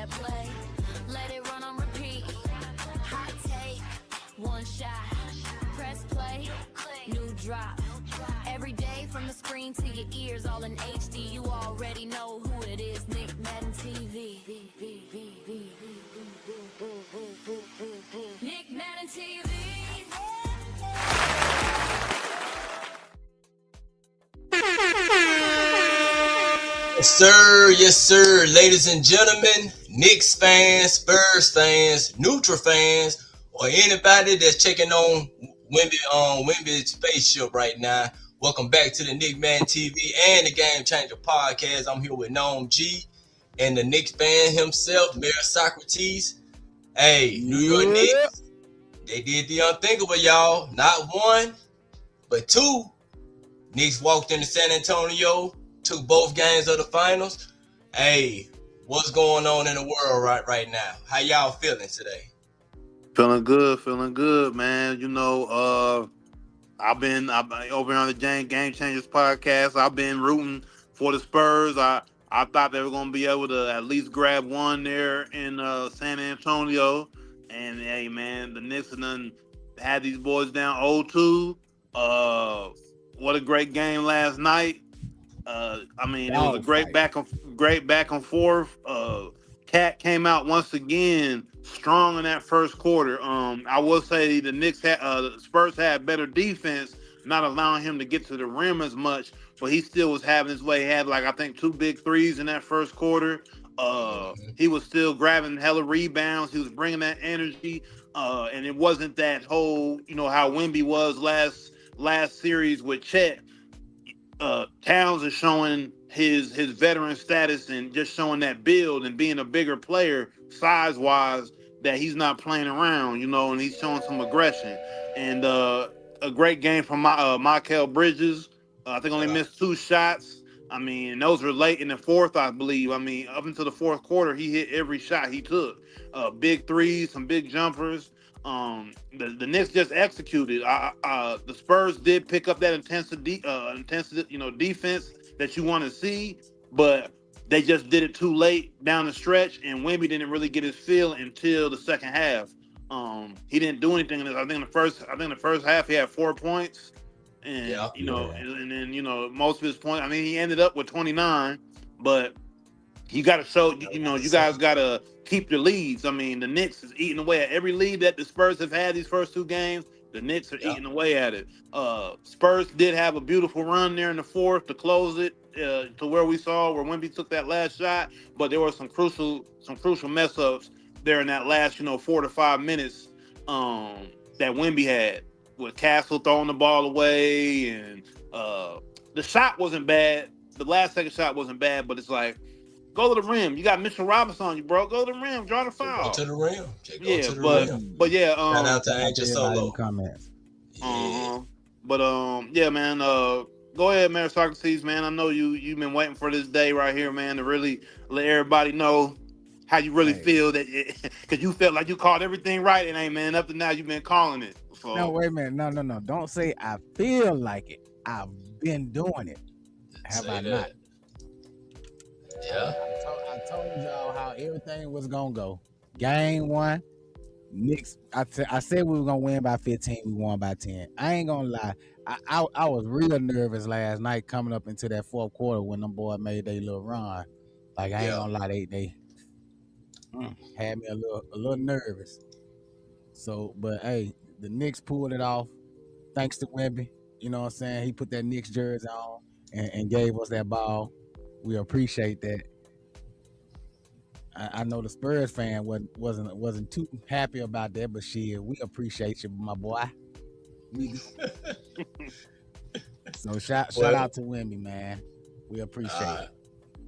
that play. Let it run on repeat. Hot take, one shot. Press play, new drop. Every day from the screen to your ears, all in HD. You already know who it is. Nick Madden TV. Nick Madden TV. Yes, sir, ladies and gentlemen, Knicks fans, Spurs fans, neutral fans, or anybody that's checking on Wemby's spaceship right now. Welcome back to the Nick Madden TV and the Game Changer podcast. I'm here with Noam G and the Knicks fan himself, Mayor Socrates. Hey, New York Knicks, they did the unthinkable, y'all. Not one, but two. Knicks walked into San Antonio, took both games of the finals. Hey, what's going on in the world right now? How y'all feeling today? Feeling good, man. You know, I've been over on the Game Changers podcast. I've been rooting for the Spurs. I thought they were going to be able to at least grab one there in San Antonio. And hey, man, the Knicks have done had these boys down 0-2. What a great game last night. It was a great back and forth. Cat came out once again strong in that first quarter. I will say the Spurs had better defense, not allowing him to get to the rim as much, but he still was having his way. He had I think 2 big threes in that first quarter. He was still grabbing hella rebounds. He was bringing that energy, and it wasn't that whole how Wemby was last series with Chet. Towns is showing his veteran status and just showing that build and being a bigger player size-wise, that he's not playing around, and he's showing some aggression. And a great game from Mikal Bridges. I think only missed 2 shots. Those were late in the fourth, I believe. Up until the fourth quarter, he hit every shot he took. Big threes, some big jumpers. The Knicks just executed. The Spurs did pick up that intensity, defense that you want to see, but they just did it too late down the stretch, and Wemby didn't really get his feel until the second half. He didn't do anything in this. I think the first half he had 4 points, and and then most of his points. He ended up with 29, but you got to show. You guys got to keep your leads. The Knicks is eating away at every lead that the Spurs have had these first 2 games. The Knicks are eating away at it. Spurs did have a beautiful run there in the fourth to close it to where where Wemby took that last shot, but there were some crucial mess ups there in that last 4 to 5 minutes that Wemby had, with Castle throwing the ball away, and the shot wasn't bad. The last second shot wasn't bad, but it's like, go to the rim. You got Mitchell Robinson on you, bro. Go to the rim. Draw the foul. Go to the rim. But yeah. Shout out to Angel Solo. Comments. Yeah, man. Go ahead, Mayor Socrates, man. I know you've been waiting for this day right here, man, to really let everybody know how you really feel, that because you felt like you called everything right, and man, up to now you've been calling it. So. No, wait a minute. No. Don't say I feel like it. I've been doing it. Have I not? Yeah. I told y'all how everything was gonna go. Game 1, Knicks. I said we were gonna win by 15. We won by 10. I ain't gonna lie. I was real nervous last night coming up into that fourth quarter when them boys made their little run. I ain't gonna lie, they had me a little nervous. So, but hey, the Knicks pulled it off thanks to Wemby. You know what I'm saying? He put that Knicks jersey on and gave us that ball. We appreciate that. I know the Spurs fan wasn't too happy about that, but shit, we appreciate you, my boy. So shout out to Wemby, man. We appreciate it.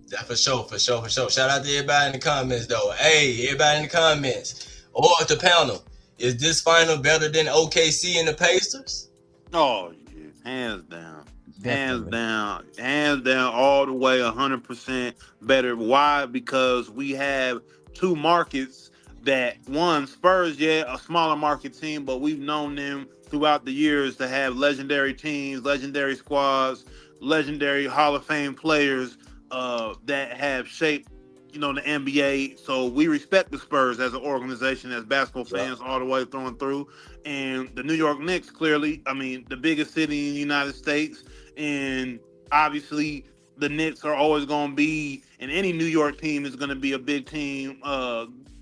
Yeah, for sure. Shout out to everybody in the comments, though. Hey, everybody in the comments, or the panel, is this final better than OKC and the Pacers? Oh, yeah. Hands down. Hands down, all the way, 100% better. Why? Because we have 2 markets that, one, Spurs, a smaller market team, but we've known them throughout the years to have legendary teams, legendary squads, legendary Hall of Fame players that have shaped the NBA. So we respect the Spurs as an organization, as basketball Yeah. fans all the way through and through. And the New York Knicks, clearly, I mean, the biggest city in the United States. And obviously, the Knicks are always going to be, and any New York team is going to be a big team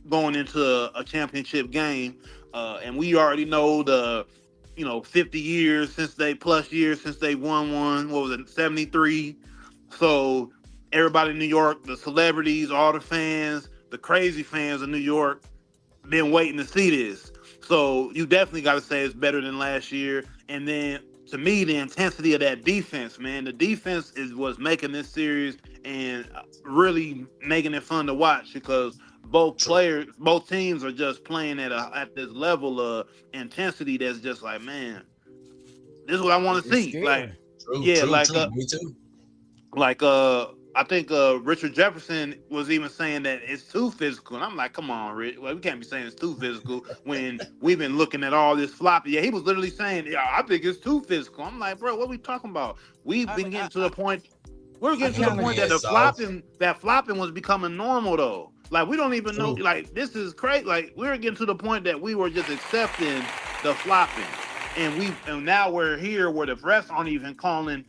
going into a championship game. And we already know the 50 years since they won one. What was it, 73? So everybody in New York, the celebrities, all the fans, the crazy fans of New York, been waiting to see this. So you definitely got to say it's better than last year. And then to me, the intensity of that defense, man, the defense is what's making this series and really making it fun to watch because both teams are just playing at this level of intensity that's just like, man, this is what I want to see. Scary. Like, True. Me too. Like I think Richard Jefferson was even saying that it's too physical, and I'm like, come on, Rich. Well, we can't be saying it's too physical when we've been looking at all this floppy. Yeah, he was literally saying, yeah, I think it's too physical. I'm like, bro, what are we talking about? We're getting to the point that flopping was becoming normal though. Like we don't even know. Like this is crazy. Like we're getting to the point that we were just accepting the flopping, and now we're here where the refs aren't even calling.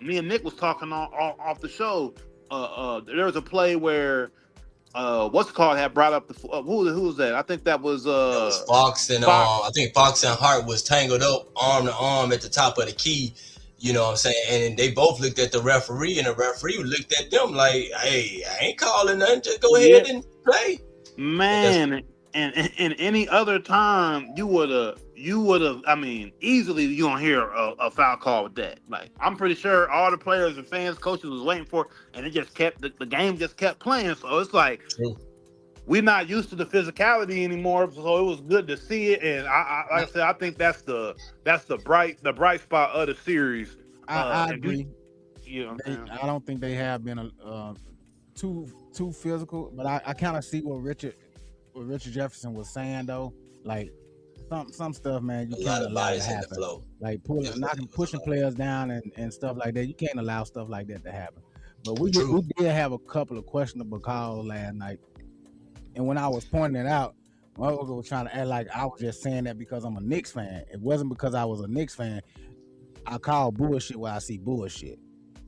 Me and Nick was talking off the show. There was a play where what's it called had brought up the who was that? I think that was Fox and I think Fox and Hart was tangled up arm to arm at the top of the key. You know what I'm saying? And they both looked at the referee, and the referee looked at them like, "Hey, I ain't calling nothing. Just go ahead and play." Man, and any other time you would have. I mean, easily you don't hear a foul call with that. Like I'm pretty sure all the players and fans, coaches was waiting for, and it just kept the game just kept playing. So it's like we're not used to the physicality anymore. So it was good to see it, and I like I said, I think that's the bright spot of the series. I agree. I don't think they have been too physical, but I kind of see what Richard Jefferson was saying though. Like some stuff, man, you can't allow to happen. Like pushing players down and stuff like that. You can't allow stuff like that to happen. But we did have a couple of questionable calls last night. And when I was pointing it out, I was trying to act like I was just saying that because I'm a Knicks fan. It wasn't because I was a Knicks fan. I call bullshit where I see bullshit.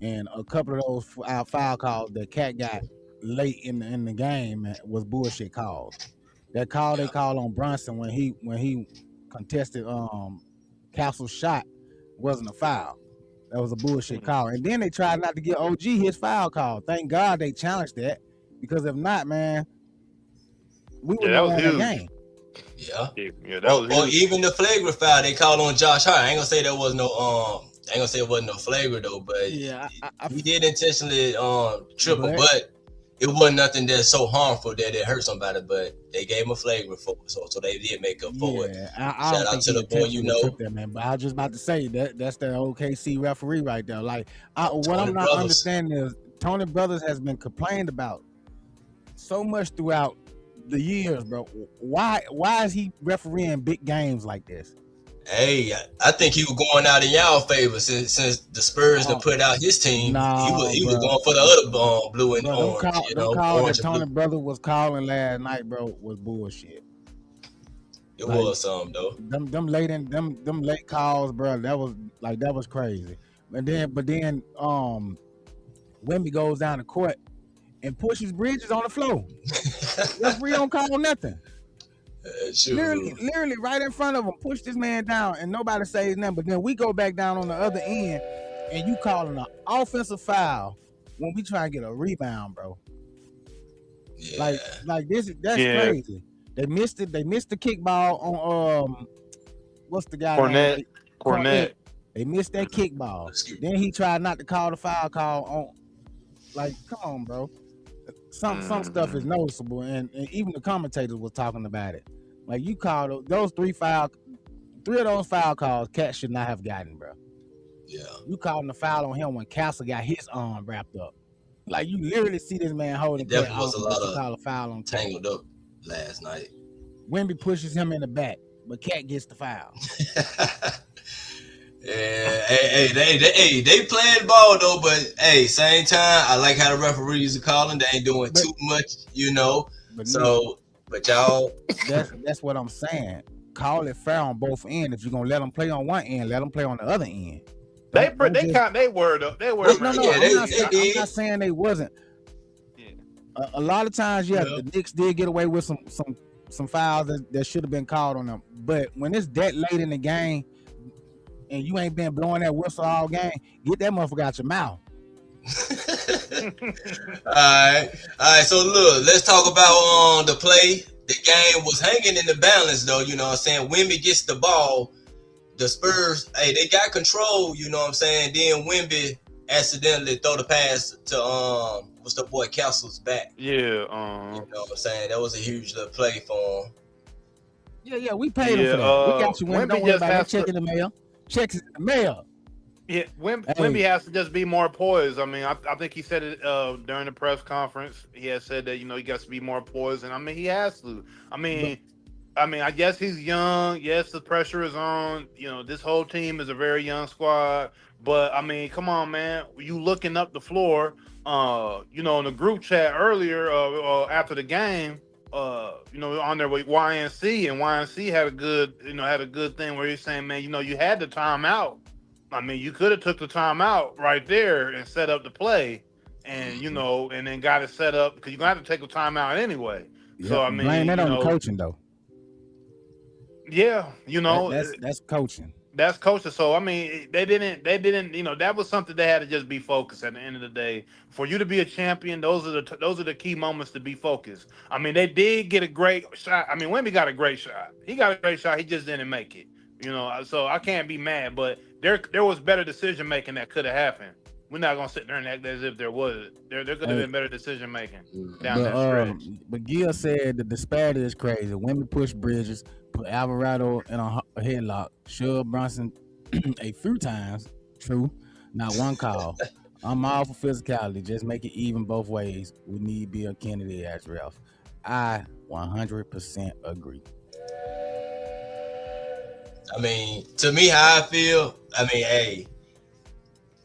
And a couple of those foul calls that Cat got late in the game was bullshit calls. That call they called on Brunson when he contested Castle's shot wasn't a foul. That was a bullshit call. And then they tried not to give OG his foul call. Thank God they challenged that, because if not, man, we would have won the game. Yeah, that was or even the flagrant foul they called on Josh Hart. I ain't gonna say there was no I ain't gonna say it wasn't no flagrant though, but he did intentionally triple, but it wasn't nothing that's so harmful that it hurt somebody, but they gave him a flagrant for it, so they did make up for it. Shout out to the boy, that, man. But I was just about to say that's the OKC referee right there. Like what I'm not understanding is Tony Brothers has been complained about so much throughout the years, bro. Why is he refereeing big games like this? Hey, I think he was going out in y'all favor since the Spurs to put out his team. He was going for the other blue and orange. The call that Tony Brother was calling last night, bro, was bullshit. It was some though. Them late calls, bro. That was crazy. But then Wemby goes down the court and pushes Bridges on the floor. Referee don't call nothing. Literally right in front of him, push this man down, and nobody says nothing. But then we go back down on the other end, and you calling an offensive foul when we try to get a rebound, bro. Yeah. Like this, that's crazy. They missed it. They missed the kickball on what's the guy? Cornette. They missed that kickball. Then he tried not to call the foul call on. Like, come on, bro. Some stuff is noticeable, and even the commentators was talking about it. Like, you called those three of those foul calls, Cat should not have gotten, bro. Yeah. You calling the foul on him when Castle got his arm wrapped up. Like, you literally see this man holding. There was a lot call a foul on tangled up last night. Wemby pushes him in the back, but Cat gets the foul. Yeah, they playing ball though, but hey, same time, I like how the referees are calling. They ain't doing But too much, you know. Nick, So, but y'all, that's what I'm saying. Call it fair on both ends. If you're gonna let them play on one end, let them play on the other end. Don't just. They word up. They word well, No, around. no, yeah, they I'm did. not saying they wasn't. Yeah. A lot of times, yeah, Yeah. the Knicks did get away with some fouls that should have been called on them. But when it's that late in the game and you ain't been blowing that whistle all game, get that motherfucker out your mouth. All right. So look, let's talk about the play. The game was hanging in the balance though. You know what I'm saying? Wemby gets the ball. The Spurs, hey, they got control. You know what I'm saying? Then Wemby accidentally throw the pass to what's the boy Castle's back. Yeah. You know what I'm saying? That was a huge little play for him. Yeah, we paid him for that. We got you, Wemby. Wemby Don't worry just about it. has Check to. in the mail. Checks in the mail. Yeah, Wemby Hey, has to just be more poised. I mean, I think he said it during the press conference. He has said that he got to be more poised, and I mean he has to. but I mean, I guess he's young. Yes, the pressure is on. This whole team is a very young squad. But I mean, come on, man. You looking up the floor? In the group chat earlier after the game. On there with YNC, and YNC had a good thing where he's saying, man, you had the timeout. I mean, you could have took the timeout right there and set up the play, and and then got it set up because you're gonna have to take a timeout anyway. yeah, So I blame mean, that on the coaching though. yeah, That's coaching. that's coaching. So I mean, they didn't. That was something they had to just be focused. At the end of the day, for you to be a champion, those are the key moments to be focused. I mean, they did get a great shot. I mean, Wemby got a great shot. He got a great shot. He just didn't make it. So I can't be mad. But there was better decision making that could have happened. We're not gonna sit there and act as if there was. There could have been better decision making down that stretch. But Gil said the disparity is crazy. Wemby pushed Bridges, put Alvarado in a headlock, shoved Brunson a few times. True, not one call. I'm all for physicality. Just make it even both ways. We need Bill Kennedy as ref. I 100% agree. I mean, to me, how I feel, I mean, hey,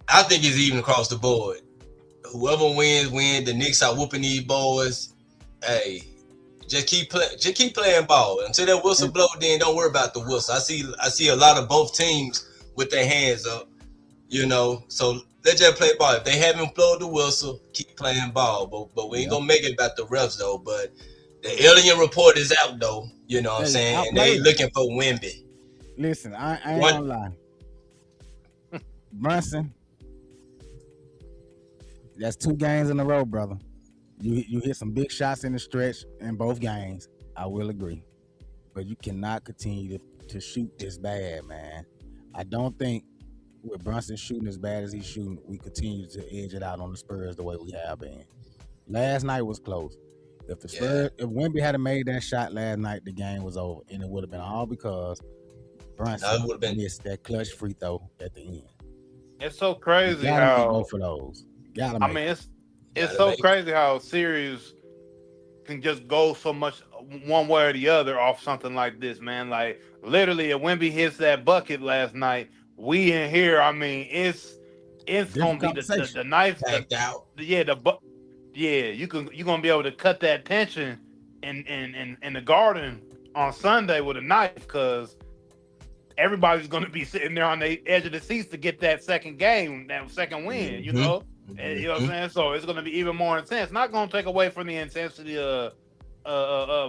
I think it's even across the board. Whoever wins. The Knicks are whooping these boys. Hey, just keep playing ball until that whistle blow. Then don't worry about the whistle. I see a lot of both teams with their hands up. So let's just play ball. If they haven't blown the whistle, keep playing ball. But we ain't gonna make it about the refs though. But the alien report is out though. You know what I'm saying? And they looking for Wemby. Listen, I ain't gonna lie. Brunson, that's 2 games in a row, brother. You hit some big shots in the stretch in both games. I will agree. But you cannot continue to shoot this bad, man. I don't think with Brunson shooting as bad as he's shooting, we continue to edge it out on the Spurs the way we have been. Last night was close. If Wemby had made that shot last night, the game was over. And it would have been all because Brunson missed that clutch free throw at the end. It's so crazy how go for those. It's so crazy how series can just go so much one way or the other off something like this, man. Like literally, if Wemby hits that bucket last night, we in here. I mean, it's gonna be the knife backed out. You're gonna be able to cut that tension in the garden on Sunday with a knife because everybody's going to be sitting there on the edge of the seats to get that second game, that second win, you know? Mm-hmm. You know what I'm saying? So it's going to be even more intense. Not going to take away from the intensity of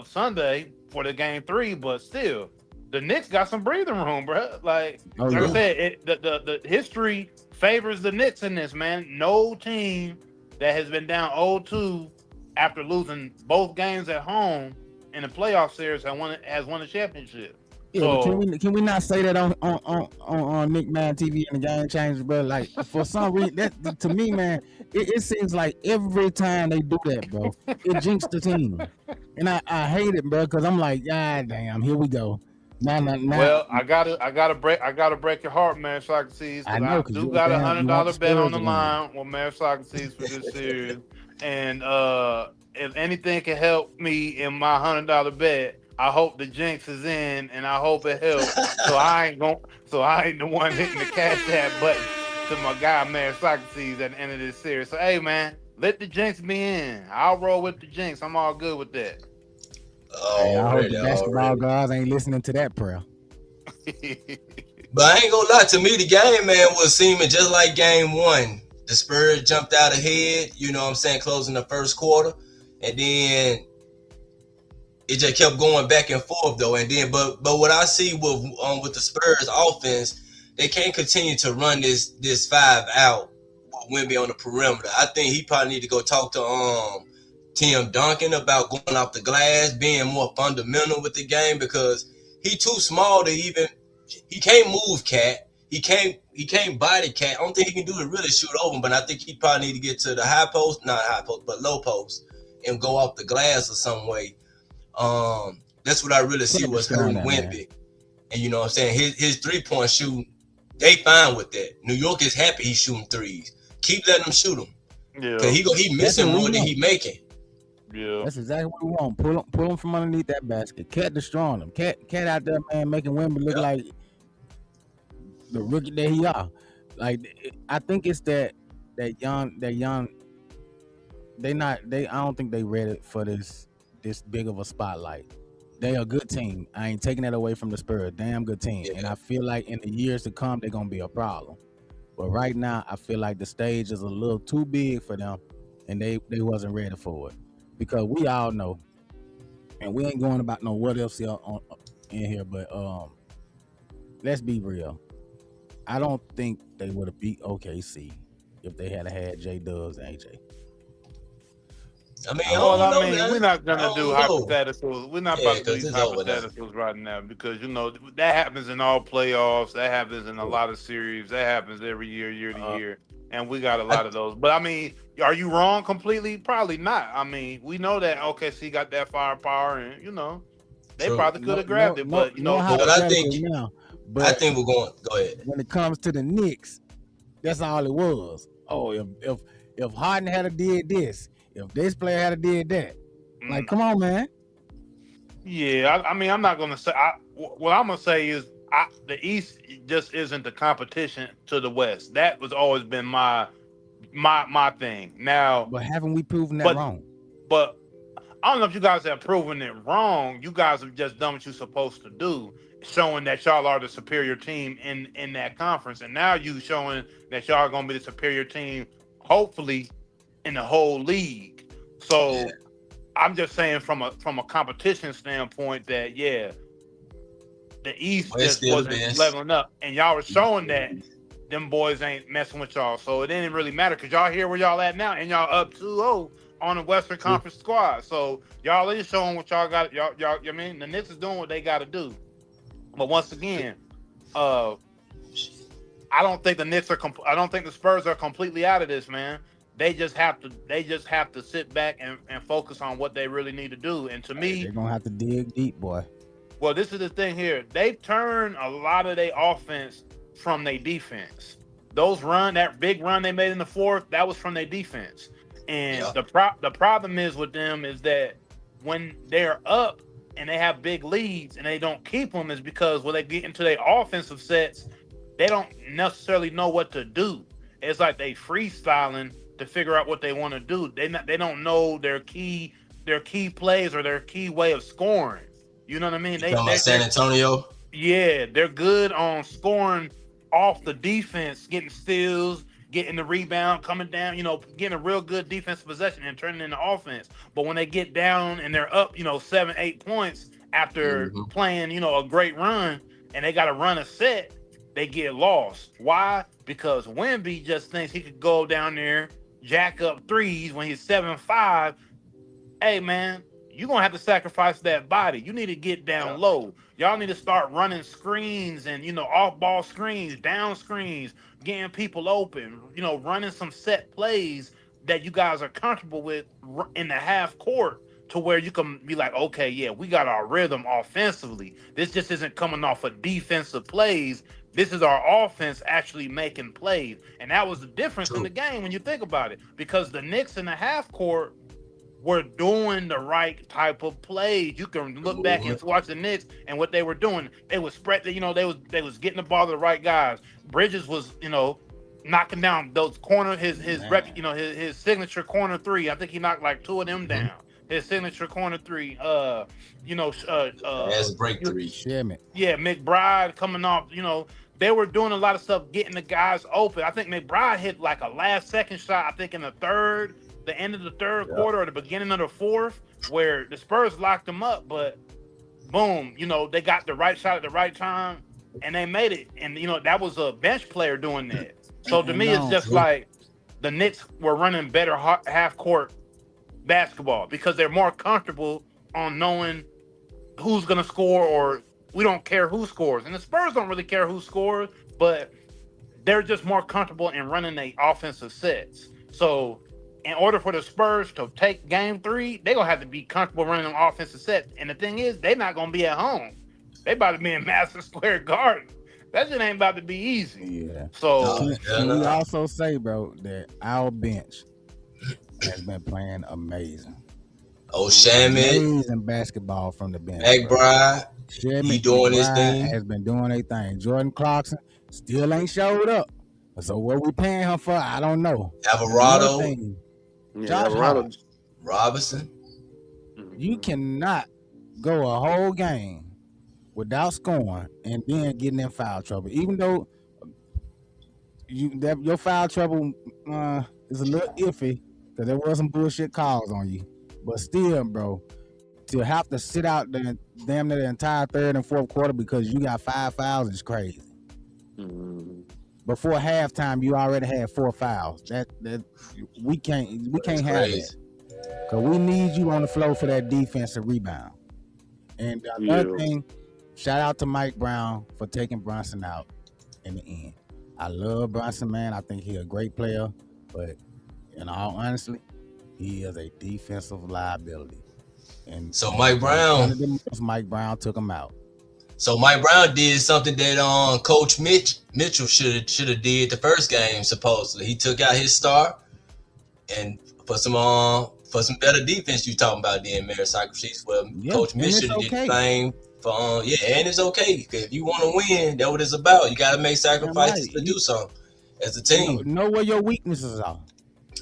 Sunday for the game 3, but still, the Knicks got some breathing room, bro. Like I said, the history favors the Knicks in this, man. No team that has been down 0-2 after losing both games at home in the playoff series has won a championship. Yeah, so, but can we not say that on NickMaddenTV and the Game Changer, bro? Like for some reason, that to me, man, it seems like every time they do that, bro, it jinxes the team, and I hate it, bro, because I'm like, God damn, here we go. Nah. Well, I gotta break your heart, man, Socrates. I know, because you got $100 bet on the line with man Socrates for this series, and if anything can help me in my $100 bet, I hope the jinx is in, and I hope it helps. So I ain't the one hitting the cash app button to my guy, man, Socrates at the end of this series. So hey, man, let the jinx be in. I'll roll with the jinx. I'm all good with that. Hey, I hope Already, the basketball already. guys ain't listening to that prayer. But I ain't gonna lie, to me, the game, man, was seeming just like game one. The Spurs jumped out ahead, you know what I'm saying, closing the first quarter. And then it just kept going back and forth though. And then but what I see with the Spurs offense, they can't continue to run this five out with Wemby on the perimeter. I think he probably need to go talk to Tim Duncan about going off the glass, being more fundamental with the game, because he too small to even, he can't move cat. He can't body cat. I don't think he can do it really shoot over, but I think he probably need to get to the high post, not high post, but low post, and go off the glass or some way. That's what I really see was hurting Wemby. And you know what I'm saying? His 3-point shooting, they fine with that. New York is happy he's shooting threes. Keep letting him shoot them. Yeah. Cause he missing more than he making. Yeah. That's exactly what we want. Pull him from underneath that basket. Cat destroying him. Cat out there, man, making Wemby look like the rookie that he are. Like, I think it's that young. I don't think they ready for this big of a spotlight. They a good team. I ain't taking that away from the Spurs. Damn good team. Yeah. And I feel like in the years to come, they're gonna be a problem. But right now, I feel like the stage is a little too big for them, and they wasn't ready for it. Because we all know, and we ain't going about no what else in here, but let's be real. I don't think they would have beat OKC if they had J Dubs and AJ. I mean, we're not gonna do hypotheticals. We're not about to do these hypotheticals right now, because that happens in all playoffs. That happens in a lot of series. That happens every year to year, and we got a lot of those. But I mean, are you wrong completely? Probably not. I mean, we know that OKC got that firepower, and they probably could have grabbed it. But but I think we're going. Go ahead. When it comes to the Knicks, that's all it was. Oh, if Harden had did this, if this player had did that, like, come on, man. Yeah, I mean, I'm not gonna say. What I'm gonna say is, the East just isn't the competition to the West. That was always been my thing. Now, but haven't we proven that wrong? But I don't know if you guys have proven it wrong. You guys have just done what you're supposed to do, showing that y'all are the superior team in that conference, and now you showing that y'all are gonna be the superior team, hopefully, in the whole league. So I'm just saying from a competition standpoint that the East just wasn't leveling up, and y'all were showing that them boys ain't messing with y'all. So it didn't really matter, because y'all here where y'all at now, and y'all up 2-0 on the Western Conference squad. So y'all is showing what y'all got. Y'all, I mean, the Knicks is doing what they got to do. But once again, I don't think the Knicks are. I don't think the Spurs are completely out of this, man. They just have to sit back and focus on what they really need to do. And to me, they're gonna have to dig deep, boy. Well, this is the thing here. They turned a lot of their offense from their defense. That big run they made in the fourth, that was from their defense. And the problem is with them is that when they're up and they have big leads and they don't keep them, is because when they get into their offensive sets, they don't necessarily know what to do. It's like they freestyling to figure out what they want to do. They don't know their key plays or their key way of scoring. You know what I mean? They San Antonio. Yeah, they're good on scoring off the defense, getting steals, getting the rebound, coming down, getting a real good defensive possession and turning into offense. But when they get down and they're up, 7-8 points after playing, a great run, and they got to run a set, they get lost. Why? Because Wemby just thinks he could go down there, jack up threes when he's 7'5". Hey, man, you're going to have to sacrifice that body. You need to get down low. Y'all need to start running screens and, off-ball screens, down screens, getting people open, running some set plays that you guys are comfortable with in the half court, to where you can be like, okay, yeah, we got our rhythm offensively. This just isn't coming off of defensive plays. This is our offense actually making plays. And that was the difference in the game when you think about it. Because the Knicks in the half court, were doing the right type of plays. You can look back and watch the Knicks and what they were doing. They was spread. They was getting the ball to the right guys. Bridges was knocking down those corner his signature corner three. I think he knocked like 2 of them down. His signature corner three. As a break three. Yeah, McBride coming off. They were doing a lot of stuff, getting the guys open. I think McBride hit like a last-second shot. I think in the end of the third quarter or the beginning of the fourth, where the Spurs locked them up. But boom, they got the right shot at the right time, and they made it. And that was a bench player doing that. So to me, it's just like the Knicks were running better half-court basketball because they're more comfortable on knowing who's gonna score, or we don't care who scores. And the Spurs don't really care who scores, but they're just more comfortable in running their offensive sets. So in order for the Spurs to take game 3, they're gonna have to be comfortable running them offensive sets. And the thing is, they're not gonna be at home. They about to be in Madison Square Garden. That shit ain't about to be easy. Yeah. So can we also say, bro, that our bench has been playing amazing. Shamit, amazing basketball from the bench. McBride, he doing his thing. Has been doing their thing. Jordan Clarkson still ain't showed up. So what we paying him for, I don't know. Alvarado, Alvarado, Robinson. You cannot go a whole game without scoring and then getting in foul trouble. Even though your foul trouble is a little iffy because there was some bullshit calls on you. But still, bro, to have to sit out the damn near the entire third and fourth quarter because you got 5 fouls is crazy. Before halftime, you already had 4 fouls. That we can't have that. Cause we need you on the floor for that defensive rebound. And another thing, shout out to Mike Brown for taking Brunson out in the end. I love Brunson, man. I think he's a great player, but in all honesty, he is a defensive liability. And so Mike Brown took him out. So Mike Brown did something that Coach Mitchell should have did the first game. Supposedly, he took out his star and for some better defense. You talking about then Mary Socrates? Well, Coach Mitchell did the same. And it's okay. If you want to win, that's what it's about. You got to make sacrifices to do something as a team. Know where your weaknesses are.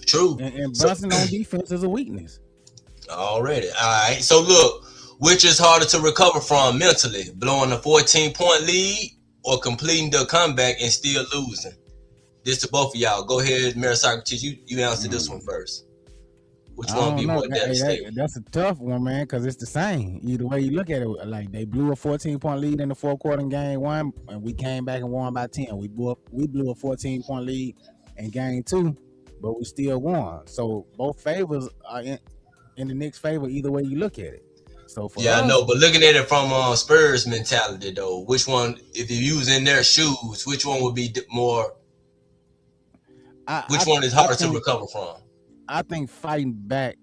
True. And Brunson on defense is a weakness. Already. All right. So look, which is harder to recover from mentally, blowing a 14-point lead or completing the comeback and still losing? This to both of y'all. Go ahead, Mary Socrates. You answer this one first. Which one be more devastating? That's a tough one, man, because it's the same. Either way you look at it, like they blew a 14-point lead in the fourth quarter in game 1, and we came back and won by 10. We blew a 14-point lead in game 2, but we still won. So both favors are in the Knicks' favor either way you look at it. So for I know, but looking at it from Spurs mentality though, which one, if you was in their shoes, which one would be more? Which one is harder to recover from? I think fighting back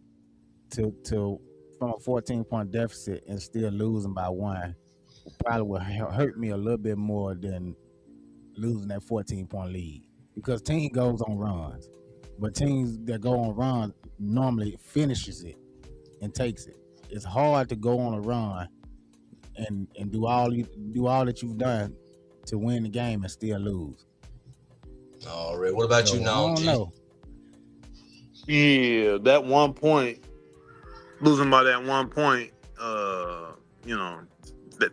to from a 14-point deficit and still losing by 1 probably will hurt me a little bit more than losing that 14-point lead, because team goes on runs, but teams that go on runs normally finishes it and takes it. It's hard to go on a run and do all that you've done to win the game and still lose. All right. What about you now, G? Yeah, that 1 point, losing by that 1 point,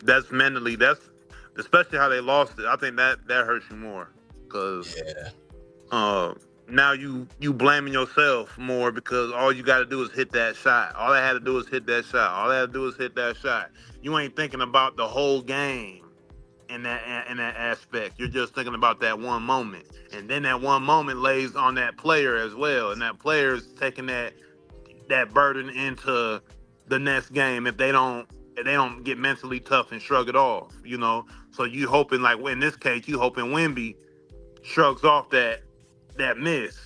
that's mentally, that's especially how they lost it. I think that hurts you more because now you blaming yourself more because all you got to do is hit that shot. All I had to do is hit that shot. All I had to do is hit that shot. You ain't thinking about the whole game in that aspect. You're just thinking about that one moment, and then that one moment lays on that player as well, and that player's taking that burden into the next game if they don't get mentally tough and shrug it off. So you hoping, like in this case, you hoping Wemby shrugs off that miss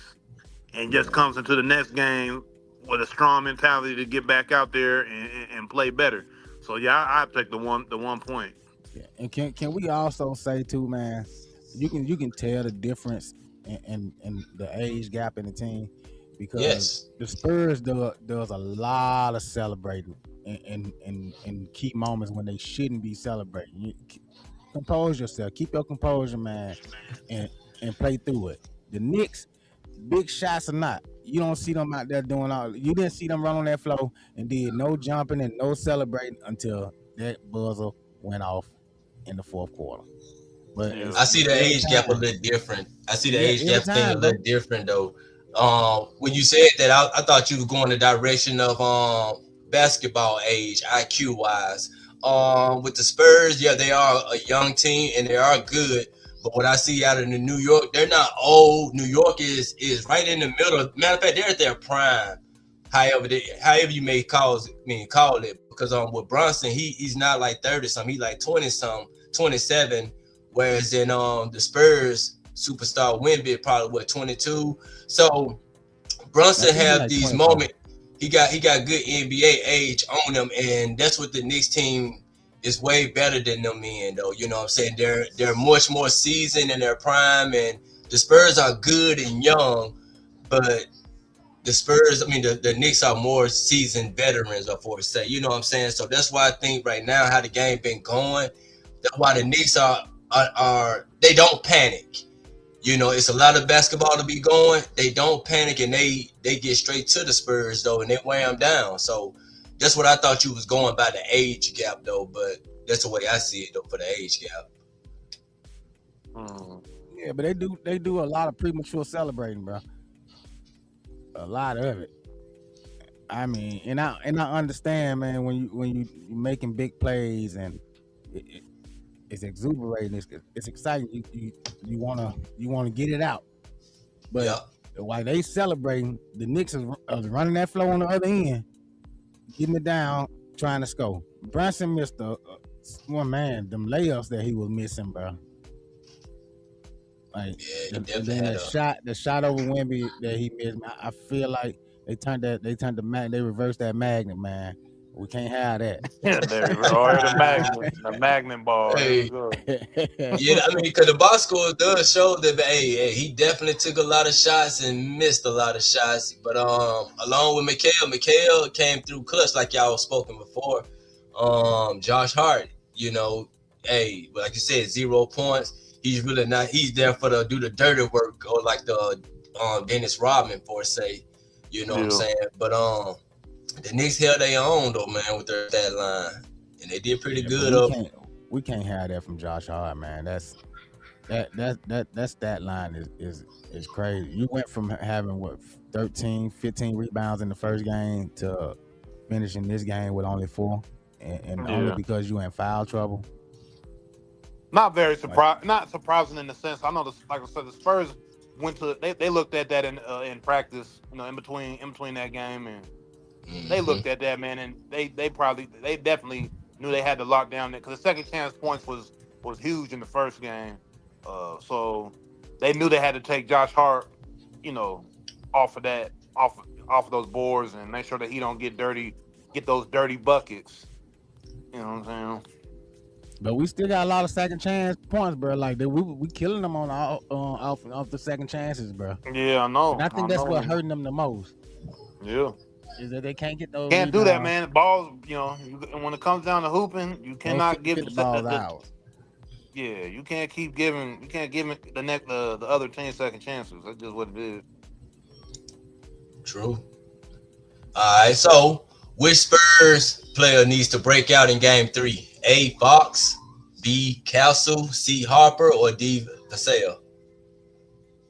and just comes into the next game with a strong mentality to get back out there and play better. So I take the one point. Yeah. And can we also say too, man, you can tell the difference in the age gap in the team. because Yes. the Spurs does a lot of celebrating in key moments when they shouldn't be celebrating. Compose yourself, keep your composure, man, and play through it. The Knicks, big shots or not, you don't see them out there doing all. You didn't see them run on that floor and did no jumping and no celebrating until that buzzer went off in the fourth quarter. But Yeah. I see the every age gap a time, little different. I see the yeah, age every gap thing a time, bro. little different though. When you said that, I thought you were going the direction of basketball age, IQ wise. With the Spurs, yeah, they are a young team and they are good. But what I see out of the New York, they're not old. New York is right in the middle. Matter of fact, they're at their prime. However you may call it, because with Brunson, he's not like 30 something, he's like 20 something, 27. Whereas in the Spurs, superstar Wemby probably 22. So I Brunson think he have like these 24. moments. He got good NBA age on him, and that's what the Knicks team is way better than them in though. You know what I'm saying? They're much more seasoned in their prime, and the Spurs are good and young, but the Spurs, I mean the Knicks are more seasoned veterans, or for say, you know what I'm saying? So that's why I think right now how the game been going, that's why the Knicks are they don't panic. You know, it's a lot of basketball to be going. They don't panic and they get straight to the Spurs though, and they wear them down. So that's what I thought you was going by the age gap though, but that's the way I see it though for the age gap. Mm. Yeah, but they do a lot of premature celebrating, bro. A lot of it. I mean, and I understand, man, when you making big plays and it, it's exuberating, it's exciting. You wanna get it out, but Yeah. while they celebrating, the Knicks is running that flow on the other end, getting it down, trying to score. Brunson missed one man, them layups that he was missing, bro. Like, Yeah, he and definitely then had the shot over Wemby that he missed, man, I feel like they reversed that magnet, man. We can't have that. Yeah, there. Oh, the magnet ball. Here we hey, go. yeah, I mean, because the box score does show that hey, he definitely took a lot of shots and missed a lot of shots. But along with Mikhail came through clutch like y'all spoken before. Josh Hart, you know, hey, like you said, 0 points. He's really not. He's there for do the dirty work, or like the Dennis Rodman for say, you know what I'm Yeah. saying. But the Knicks held their own though, man, with their stat line, and they did pretty Yeah, but good up. we can't have that from Josh Hart, man. That stat line is crazy. You went from having what 13, 15 rebounds in the first game to finishing this game with only 4, and only Yeah. because you in foul trouble. Not very Like, surprised. Not surprising in the sense. I know, like I said, the Spurs went to. They looked at that in practice. You know, in between that game, and they looked at that, man, and they definitely knew they had to lock down that because the second chance points was huge in the first game. So they knew they had to take Josh Hart, you know, off of those boards and make sure that he don't get those dirty buckets. You know what I'm saying? but we still got a lot of second chance points, bro. Like we killing them on off the second chances, bro. Yeah, I know. And I think that's what hurting them the most Yeah. is that they can't get those. Can't do that, rebounds. man. Balls, when it comes down to hooping, you cannot give the balls out. yeah, you can't give the other team second chances. That's just what it is. True. All right. So, which Spurs player needs to break out in Game 3? A. Fox, B. Castle, C. Harper, or D. Vassell?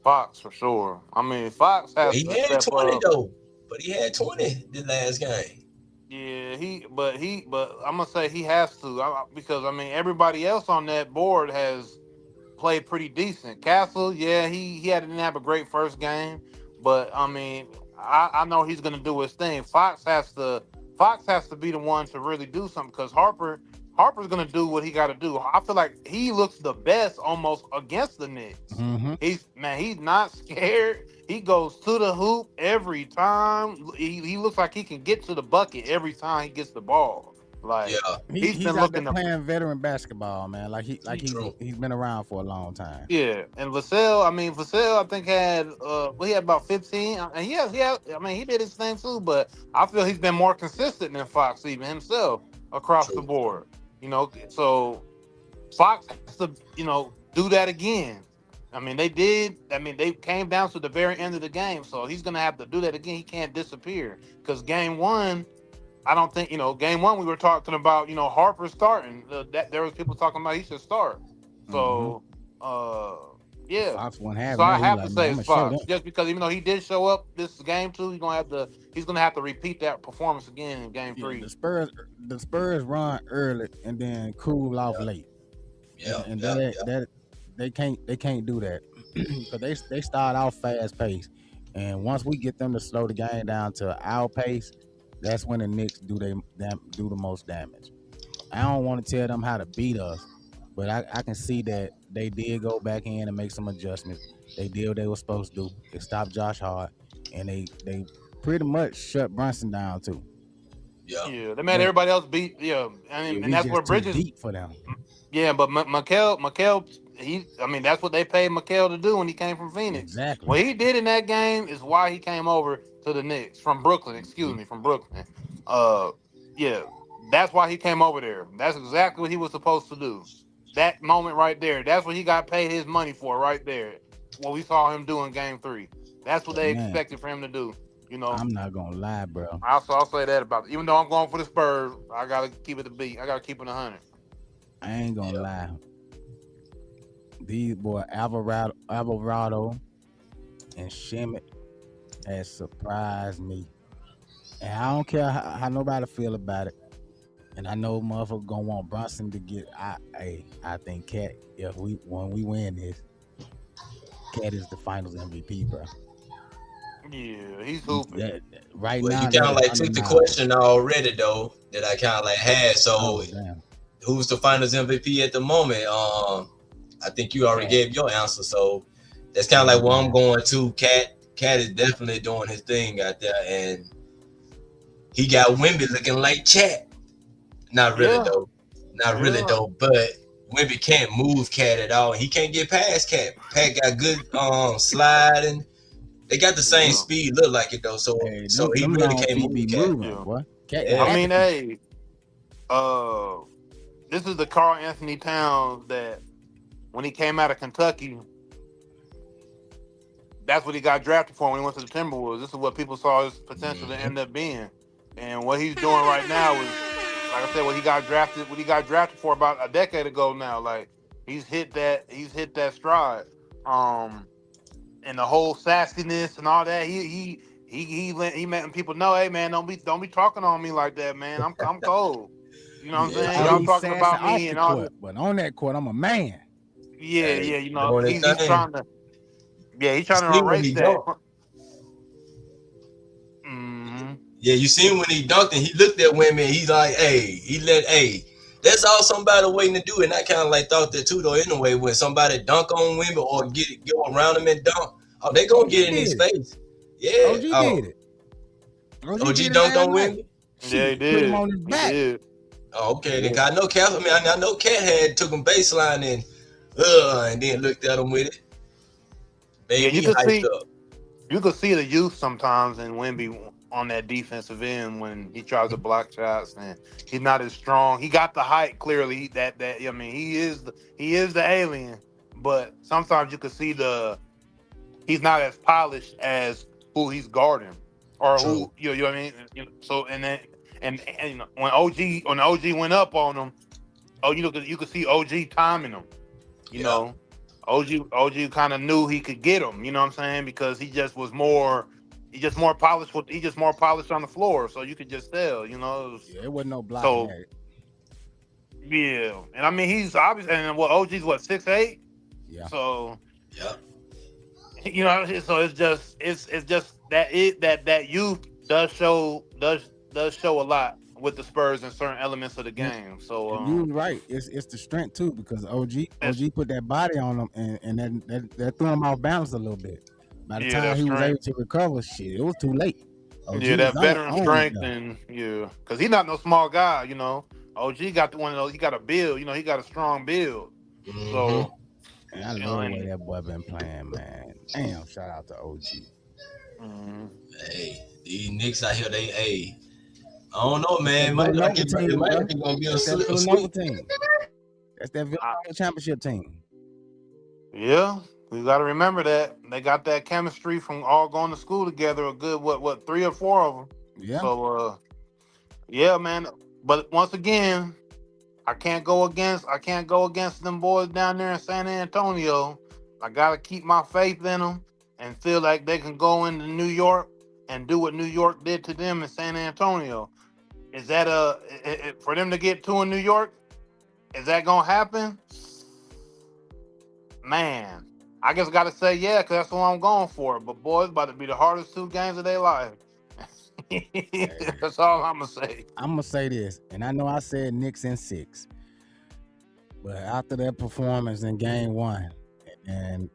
Fox for sure. I mean, Fox has He to had step 20 up. though, but he had 20 the last game. Yeah, but I'm gonna say he has to because I mean everybody else on that board has played pretty decent. Castle, yeah, he didn't have a great first game, but I mean I know he's gonna do his thing. Fox has to be the one to really do something because Harper's gonna do what he got to do. I feel like he looks the best almost against the Knicks. Mm-hmm. He's not scared. He goes to the hoop every time. He looks like he can get to the bucket every time he gets the ball. Yeah, Like he's He's been out there looking to. playing veteran basketball, man. Like true, he's been around for a long time. Yeah, and Vassell, I think had he had about 15, and I mean, he did his thing too. But I feel he's been more consistent than Fox even himself across the true. board. So Fox has to do that again. I mean, they did. I mean, they came down to the very end of the game, so he's gonna have to do that again. He can't disappear because game one. I don't think game one we were talking about Harper starting. That there was people talking about he should start. Mm-hmm. So yeah. Fox won't So have I that. He have to like, man, say I'm it's gonna show them. Fox just because even though he did show up this game too, he's gonna have to repeat that performance again in game Yeah, three. the Spurs run early and then cool off late, Yeah, and yeah, that they can't do that because they start off fast paced, and once we get them to slow the game down to our pace, that's when the Knicks do the most damage. I don't want to tell them how to beat us, but I can see that they did go back in and make some adjustments. They did what they were supposed to do. They stopped Josh Hart, and they pretty much shut Brunson down too. yeah, Yeah, they made But everybody else beat. Yeah, yeah, and we that's where just too Bridges. deep for them. Yeah, but Mikel, I mean, that's what they paid Mikel to do when he came from Phoenix. Exactly. What he did in that game is why he came over to the Knicks from Brooklyn. Excuse me, from Brooklyn. Uh, yeah, that's why he came over there. That's exactly what he was supposed to do. That moment right there. That's what he got paid his money for right there. What we saw him do in Game 3. That's what But they man, expected for him to do. I'm not gonna lie, bro. I'll say that about it. Even though I'm going for the Spurs, I gotta keep it a beat. I gotta keep it 100. I ain't gonna yeah. lie. These boy Alvarado and Shimmick has surprised me. And I don't care how nobody feel about it. And I know motherfuckers gonna want Brunson to get. I think Cat. When we win this, Cat is the Finals MVP, bro. Yeah, he's hooping. Right Well, you now, kind that of is like took the undeniable. question already though that I kind of like had. So Oh damn, who's the Finals MVP at the moment? I think you already Cat. gave your answer, so that's kind of like where I'm going to. Cat is definitely doing his thing out there, and he got Wemby looking like Chat. Not really Yeah, though, not really yeah. though. But Wemby can't move Cat at all. He can't get past Cat. Pat got good sliding. They got the same Yeah, speed, look like it though. So Hey, he them really long can't feet be move Cat. moving, yeah. boy. Cat got Yeah, I mean, happy feet. hey, uh, this is the Karl-Anthony Towns that when he came out of Kentucky, that's what he got drafted for when he went to the Timberwolves. This is what people saw his potential to end up being, and what he's doing right now is, like I said, what he got drafted for about a decade ago now. Like he's hit that stride, and the whole sassiness and all that. He letting people know, hey man, don't be talking on me like that, man. I'm cold. You know what I'm yeah, saying? Oh, Y'all true. he's talking sassy about off me the and all this. court, but on that court, I'm a man. Yeah, Hey, yeah. doing his He's thing. trying to. Yeah, he's You trying to see when erase he that. dunked. Hmm. Yeah, you seen when he dunked and he looked at women. He's like, hey. That's all somebody waiting to do, and I kind of like thought that too, though. Anyway, when somebody dunk on women or go around them and dunk, oh, they gonna OG get in did his it. face. Yeah. OG Oh, did it. OG OG did it dunked last on night. women. Yeah, he Shit, put him did. on his He back. did. Oh, okay. Then Yeah. I know Cat. I know Cat had took him baseline and then looked at him with it. Yeah, Made me hyped up. you could see the youth sometimes in Wemby on that defensive end when he tries to block shots and he's not as strong. He got the height clearly. I mean, he is the alien, but sometimes you could see he's not as polished as who he's guarding or True. who you know what I mean. So and then and when OG went up on him, you could see OG timing him. You Yeah. know, OG kind of knew he could get him. You know what I'm saying? Because he just more polished. He just more polished on the floor, so you could just tell. Yeah, it wasn't no blocking So at it. yeah, and I mean he's obviously and OG's what 6'8". Yeah. So Yeah. so it's just that youth does show a lot with the Spurs in certain elements of the And, game. So and you're right. It's the strength too because OG put that body on him and that threw him off balance a little bit. By the yeah, time that's he was strength. able to recover, shit, it was too late. Yeah, is that veteran on strength and because he's not no small guy. OG got one of those. He got a build. He got a strong build. Mm-hmm. So And I love the way that boy been playing, man. Damn, shout out to OG. mhm. Hey, these Knicks out here, hey, I don't know, That's that man. Villanova It team, might bro. be gonna be a That's that Villanova sweep. team. That's that Villanova championship team. Yeah, we got to remember that they got that chemistry from all going to school together. A good what 3 or 4 of them. Yeah. So yeah, man. But once again, I can't go against them boys down there in San Antonio. I gotta keep my faith in them and feel like they can go into New York and do what New York did to them in San Antonio. Is that for them to get two in New York? Is that gonna happen? Man, I just gotta say yeah, because that's what I'm going for. But boy, it's about to be the hardest 2 games of their life. That's all I'm gonna say. I'm gonna say this, and I know I said Knicks in 6, but after that performance in Game 1 and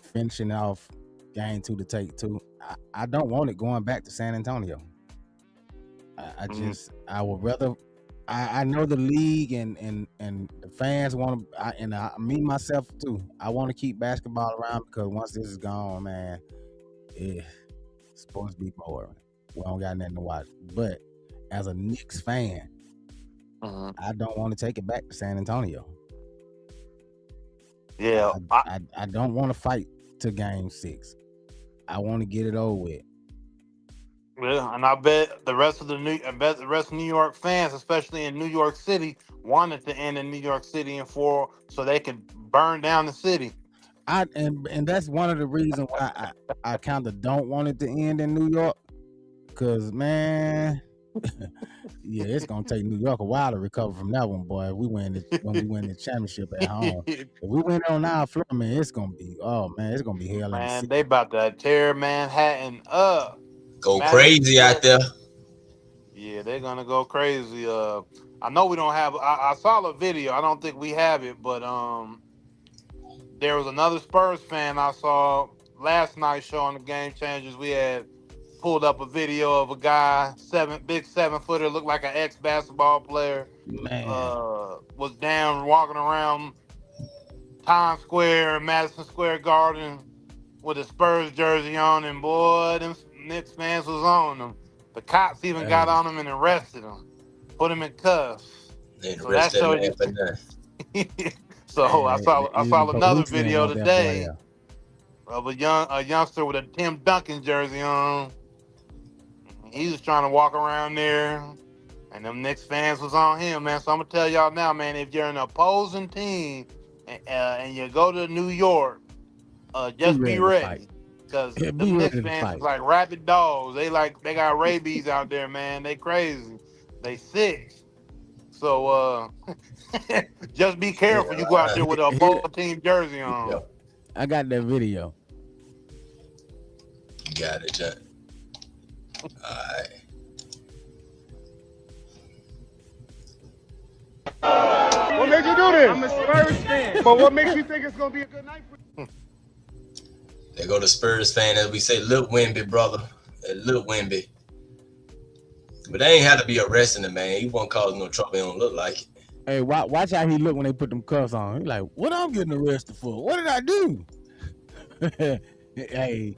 finishing off Game 2 to take 2, I don't want it going back to San Antonio. I would rather. I know the league and the fans want to, and me myself too. I want to keep basketball around because once this is gone, man, it's supposed to be boring. We don't got nothing to watch. But as a Knicks fan, I don't want to take it back to San Antonio. Yeah, I don't want to fight to Game 6. I want to get it over with. Yeah, and I bet the rest of New York fans, especially in New York City, wanted to end in New York City in 4 so they could burn down the city. And that's one of the reasons why I kind of don't want it to end in New York, because man, yeah, it's gonna take New York a while to recover from that one, boy. When we win the championship at home, if we win on our floor, man, it's gonna be hell in the city. They about to tear Manhattan up. Go Madison crazy Square. out there. Yeah, they're gonna go crazy. I know we don't have. I saw a video. I don't think we have it, but there was another Spurs fan I saw last night showing the Game Changers. We had pulled up a video of a guy, big 7-footer, looked like an ex-basketball player. Man, was down walking around Times Square, Madison Square Garden with a Spurs jersey on, and boy, them Knicks fans was on them. The cops even got on him and arrested him, put him in cuffs. They arrest that man for nothing. So I saw another video today of a youngster with a Tim Duncan jersey on. He was trying to walk around there, and them Knicks fans was on him, man. So I'm gonna tell y'all now, man, if you're an opposing team and you go to New York, just be ready. Because the Knicks fans is like rabid dogs. They got rabies out there, man. They crazy. They sick. So just be careful. You go out there with a opposing team jersey on. Yeah. I got that video. You got it, John. All right. What made you do this? I'm a Spurs fan. But what makes you think it's gonna be a good night for you? There go the Spurs fan, as we say, Lil Wemby, brother. Lil Wemby. But they ain't had to be arresting him, man. He won't cause no trouble. He don't look like it. Hey, watch how he look when they put them cuffs on. He like, what I'm getting arrested for? What did I do? Hey,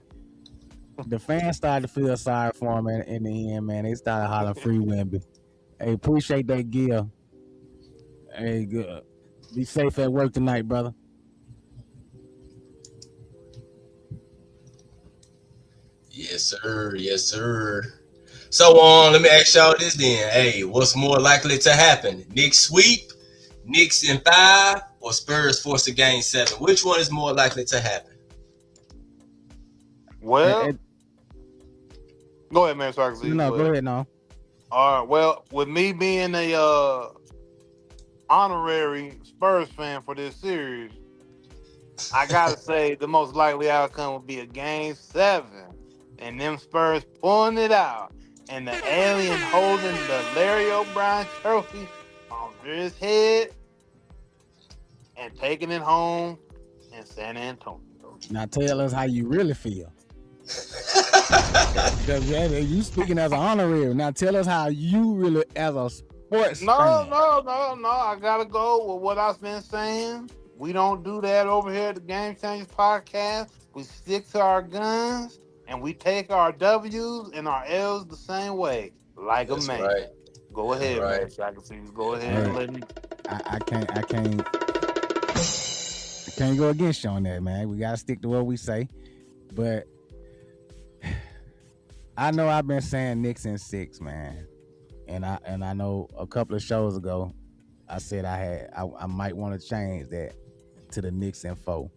the fans started to feel sorry for him in the end, man. They started hollering free Wemby. Hey, appreciate that, Gil. Hey, good. Be safe at work tonight, brother. Yes, sir. Yes, sir. So, let me ask y'all this then. Hey, what's more likely to happen? Knicks sweep, Knicks in 5, or Spurs force a game 7? Which one is more likely to happen? Well, go ahead, man. Sorry, no, go ahead, no. All right. Well, with me being a honorary Spurs fan for this series, I gotta say the most likely outcome would be a game 7, and them Spurs pulling it out, and the alien holding the Larry O'Brien trophy on his head and taking it home in San Antonio. Now tell us how you really feel. Because you speaking as an honorary. Now tell us how you really, as a sports fan. No. I gotta go with what I've been saying. We don't do that over here at the Game Changers Podcast. We stick to our guns and we take our W's and our L's the same way, like That's a man. right. Go That's ahead, right. man. Socrates. Go ahead and let me. I can't go against you on that, man. We gotta stick to what we say. But I know I've been saying Knicks in 6, man. And I know a couple of shows ago I said I might want to change that to the Knicks in 4.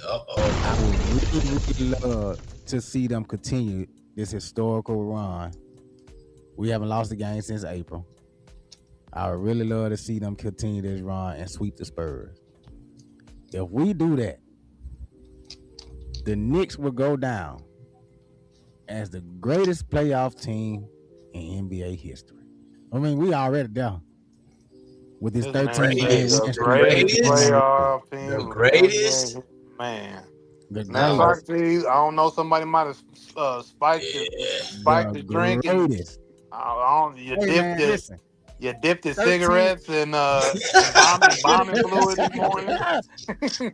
I would really love to see them continue this historical run. We haven't lost a game since April. I would really love to see them continue this run and sweep the Spurs. If we do that, the Knicks will go down as the greatest playoff team in NBA history. I mean, we already there with this 13 games. The greatest playoff team. The greatest. Man. The Now, greatest. I don't know. Somebody might have spiked the drink. Greatest. You dipped your cigarettes and bombing fluid this morning.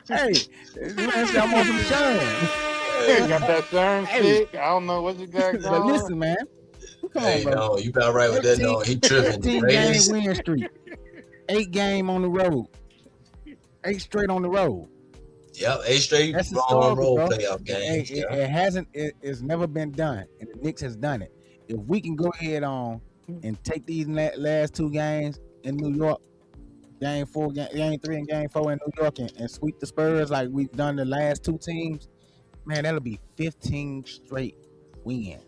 Hey, I'm on some shine. You got that CERN stick. I don't know what you got going. But listen, man. Come on, bro. No, you about right with that. No, he tripping. 15-game win streak. 8 game on the road. 8 straight on the road. Yep, 8 straight That's on road bro. playoff games. It hasn't. It's never been done, and the Knicks has done it. If we can go ahead on and take these last 2 games in New York, game 3 and game 4 in New York, and sweep the Spurs like we've done the last 2 teams, man, that'll be 15 straight wins.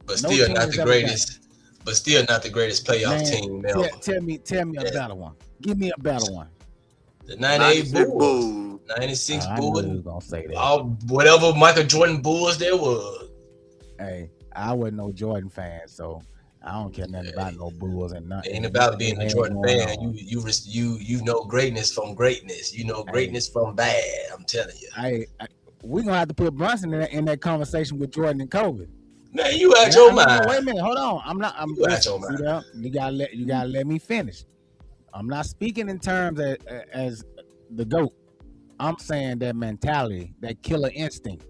But still not the greatest. But still not the greatest playoff team. Tell me a better one. Give me a better one. The 98 Bulls. 96 Bulls. I knew you was gonna say that. Whatever Michael Jordan Bulls there was. Hey, I wasn't no Jordan fan, so I don't care nothing about no Bulls and nothing. It ain't about being a Jordan fan. You know greatness from greatness. You know greatness from bad. I'm telling you. We're gonna have to put Brunson in that conversation with Jordan and Kobe. Man, you out your mind. Wait a minute, hold on. I'm you out your mind. You gotta let me finish. I'm not speaking in terms as the GOAT. I'm saying that mentality, that killer instinct.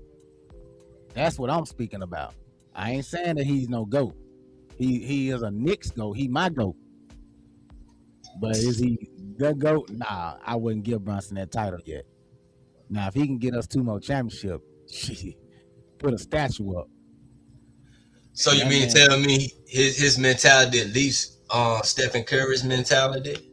That's what I'm speaking about. I ain't saying that he's no GOAT. He is a Knicks GOAT. He my GOAT. But is he the GOAT? Nah, I wouldn't give Brunson that title yet. Now, if he can get us 2 more championships, put a statue up. So you mean tell me his mentality at least Stephen Curry's mentality?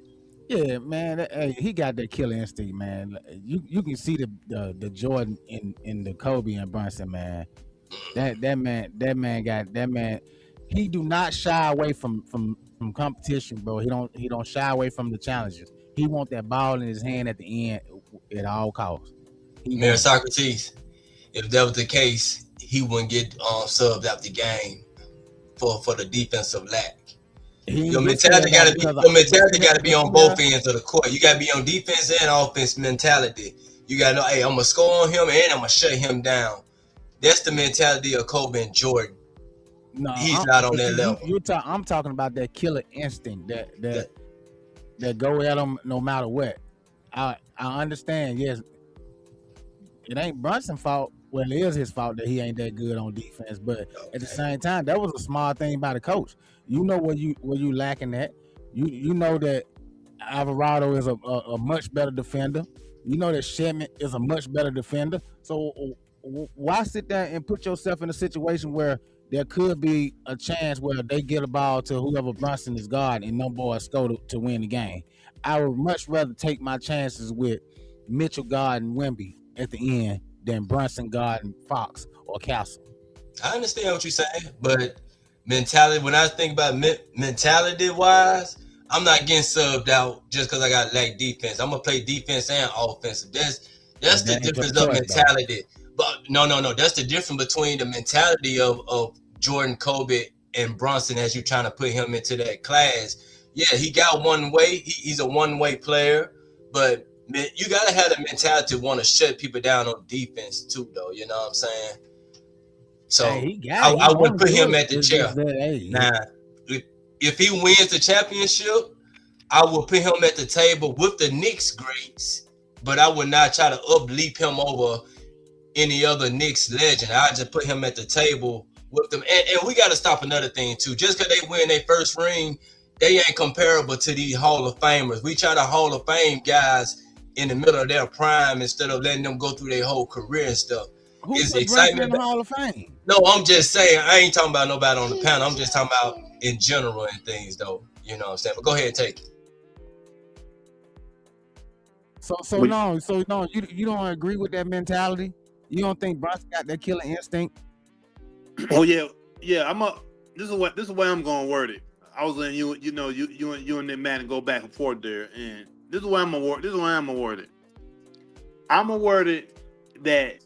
Yeah, man. He got that killer instinct, man. You can see the Jordan in the Kobe and Brunson, man. That man. He do not shy away from competition, bro. He don't shy away from the challenges. He want that ball in his hand at the end at all costs. Mayor Socrates, if that was the case, he wouldn't get subbed out the game for the defensive lack. Your mentality got to be on both ends of the court. You got to be on defense and offense mentality. You got to know, hey, I'm gonna score on him and I'm gonna shut him down. That's the mentality of Kobe and Jordan. No, he's not on that level. I'm talking about that killer instinct that go at him no matter what. I understand. Yes, it ain't Brunson's fault. Well, it is his fault that he ain't that good on defense. But at the same time, that was a smart thing by the coach. You know where you lacking at. You know that Alvarado is a much better defender. You know that Shedman is a much better defender. So why sit there and put yourself in a situation where there could be a chance where they get a ball to whoever Brunson is guarding and no boys score to win the game? I would much rather take my chances with Mitchell guarding Wemby at the end than Brunson guarding Fox or Castle. I understand what you're saying, but mentality, when I think about mentality wise, I'm not getting subbed out just because I got lack defense. I'm gonna play defense and offensive. That's the difference of mentality. But no. That's the difference between the mentality of Jordan, Kobe, and Brunson as you're trying to put him into that class. Yeah, he got one way. He's a one-way player, but you gotta have the mentality to want to shut people down on defense too, though. You know what I'm saying? So He got it. I He would want put to do him it. at the It's chair. just that, hey, Now, if he wins the championship, I will put him at the table with the Knicks greats, but I would not try to upleap him over any other Knicks legend. I just put him at the table with them. And we got to stop another thing too. Just because they win their first ring, they ain't comparable to these Hall of Famers. We try to Hall of Fame guys in the middle of their prime instead of letting them go through their whole career and stuff. who Is the put Brunson in excitement? the Hall of Fame? No, I'm just saying. I ain't talking about nobody on the panel. I'm just talking about in general and things, though. You know what I'm saying? But go ahead and take it. So no, you don't agree with that mentality? You don't think Brunson got that killer instinct? Oh yeah. This is the way I'm gonna word it. I was letting you and that man go back and forth there, and this is the way I'm gonna word it. I'm gonna word it that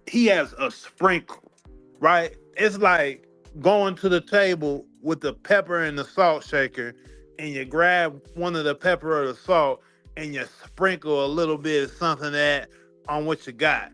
he has a sprinkle, right? It's like going to the table with the pepper and the salt shaker, and you grab one of the pepper or the salt, and you sprinkle a little bit of something that on what you got.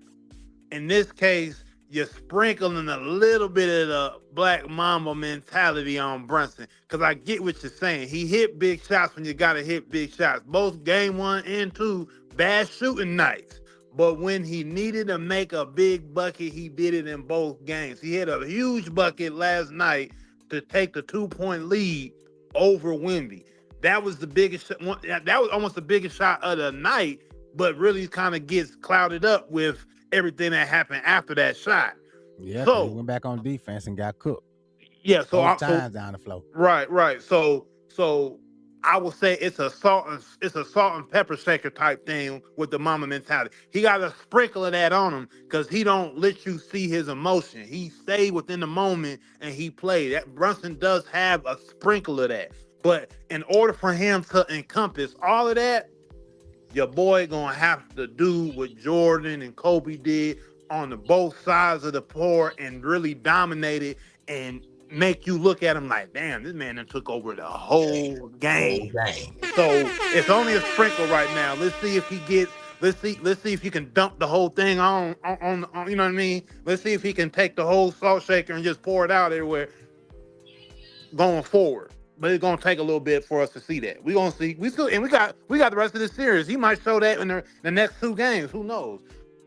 In this case, you're sprinkling a little bit of the Black Mamba mentality on Brunson. Because I get what you're saying. He hit big shots when you got to hit big shots. Both game 1 and 2, bad shooting nights. But when he needed to make a big bucket, he did it in both games. He hit a huge bucket last night to take the 2-point lead over Wemby. That was the biggest. That was almost the biggest shot of the night, but really kind of gets clouded up with everything that happened after that shot. Yeah, So he went back on defense and got cooked. Yeah, so both times down the floor. Right. So I would say it's a salt and pepper shaker type thing with the mama mentality. He got a sprinkle of that on him because he don't let you see his emotion. He stayed within the moment and he played. That Brunson does have a sprinkle of that. But in order for him to encompass all of that, your boy gonna have to do what Jordan and Kobe did on the both sides of the floor and really dominate it and make you look at him like, damn, this man done took over the whole game. So it's only a sprinkle right now. Let's see if he gets. Let's see if he can dump the whole thing on. You know what I mean? Let's see if he can take the whole salt shaker and just pour it out everywhere going forward. But it's gonna take a little bit for us to see that. We're gonna see. We got the rest of the series. He might show that in the next 2 games. Who knows?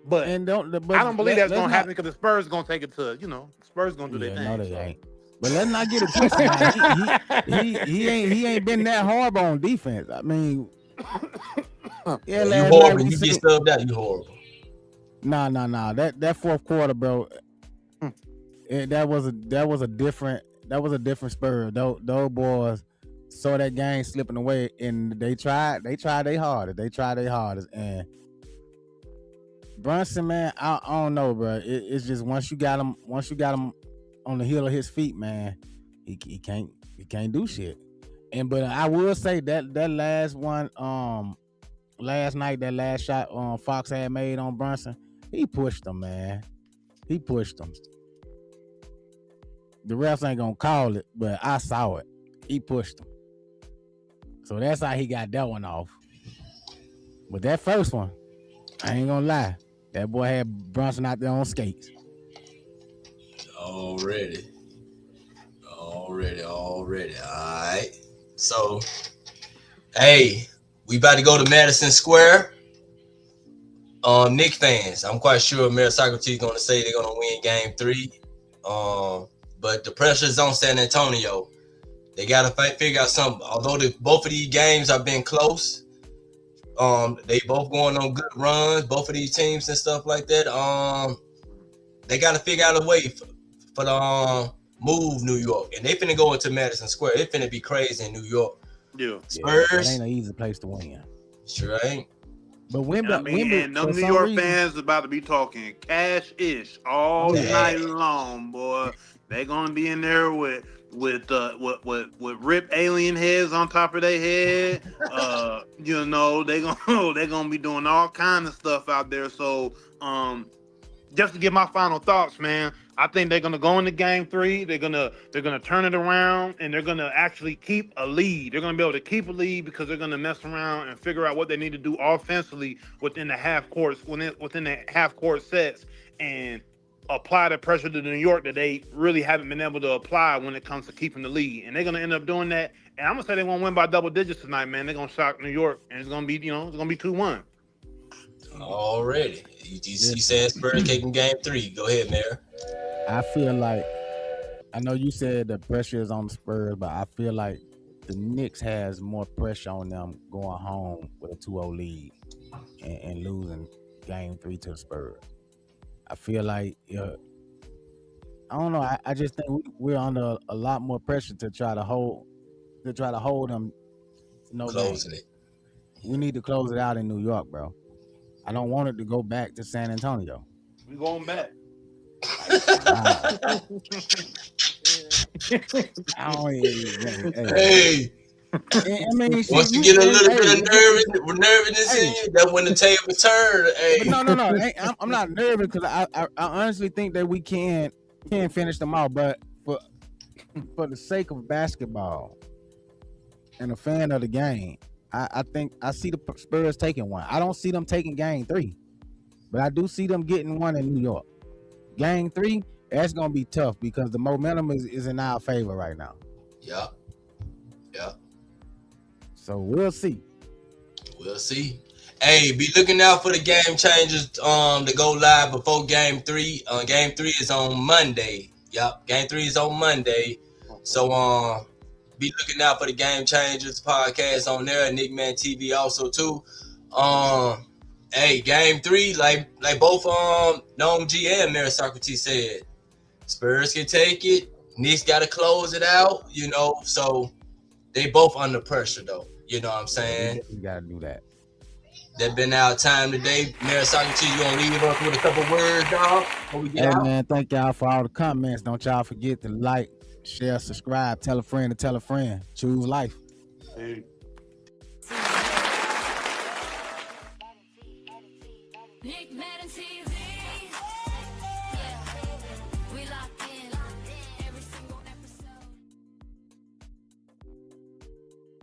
But I don't believe that's gonna happen because the Spurs are gonna take it to, Spurs gonna do their thing. No, they ain't. But let's not get it twisted. He ain't been that horrible on defense. I mean, yeah, you horrible. You get stubbed out. You horrible. Nah. That fourth quarter, bro. That was a different Spurs. Those boys saw that game slipping away, and they tried their hardest. And Brunson, man, I don't know, bro. It's just once you got him on the heel of his feet, man, he can't do shit. But I will say that last one, last night, that last shot Fox had made on Brunson, he pushed him, man. He pushed him. The refs ain't gonna call it, but I saw it. He pushed him. So that's how he got that one off. But that first one, I ain't gonna lie, that boy had Brunson out there on skates. Already. All right. So, hey, we about to go to Madison Square. Knicks fans, I'm quite sure Mayor Socrates is going to say they're going to win Game 3. But the pressure's on San Antonio. They got to figure out something. Although both of these games have been close, they both going on good runs, both of these teams and stuff like that. They got to figure out a way for the move New York. And they finna go into Madison Square. It finna be crazy in New York. Yeah. Spurs. That ain't an easy place to win. Sure ain't. But Wemby, and them New York fans about to be talking cash-ish all night long, boy. They gonna be in there with ripped alien heads on top of their head. They gonna be doing all kinds of stuff out there. So just to give my final thoughts, man, I think they're gonna go into Game 3. They're gonna turn it around, and they're gonna actually keep a lead. They're gonna be able to keep a lead because they're gonna mess around and figure out what they need to do offensively within the half court sets. And apply the pressure to New York that they really haven't been able to apply when it comes to keeping the lead. And they're going to end up doing that. And I'm going to say they're going to win by double digits tonight, man. They're going to shock New York. And it's going to be, it's going to be 2-1. Already. You saying Spurs taking game 3. Go ahead, Mayor. I feel like, I know you said the pressure is on the Spurs, but I feel like the Knicks has more pressure on them going home with a 2-0 lead and losing game 3 to the Spurs. I feel like, I don't know. I just think we're under a lot more pressure to try to hold them. Closing game. it. We need to close it out in New York, bro. I don't want it to go back to San Antonio. We going back. Hey. I mean, once you get a little bit of nervousness in you, that's when the table turn. Hey. But no. I'm not nervous because I honestly think that we can finish them out. But for the sake of basketball and a fan of the game, I think I see the Spurs taking one. I don't see them taking game 3, but I do see them getting one in New York. Game 3, that's gonna be tough because the momentum is in our favor right now. Yeah. So we'll see. Hey, be looking out for the game changers to go live before game 3. Game 3 is on Monday. Yep, game 3 is on Monday. So be looking out for the Game Changers podcast on there, NickMaddenTV also too. Hey, game 3, like both Gnome G and Mary Socrates said, Spurs can take it. Knicks got to close it out. So they both under pressure though. You know what I'm saying? We gotta do that. That been our time today. Mary Socrates, you gonna leave us with a couple words, dog? Before we get out? Man, thank y'all for all the comments. Don't y'all forget to like, share, subscribe, tell a friend to tell a friend. Choose life. Hey. Nick Madden TV.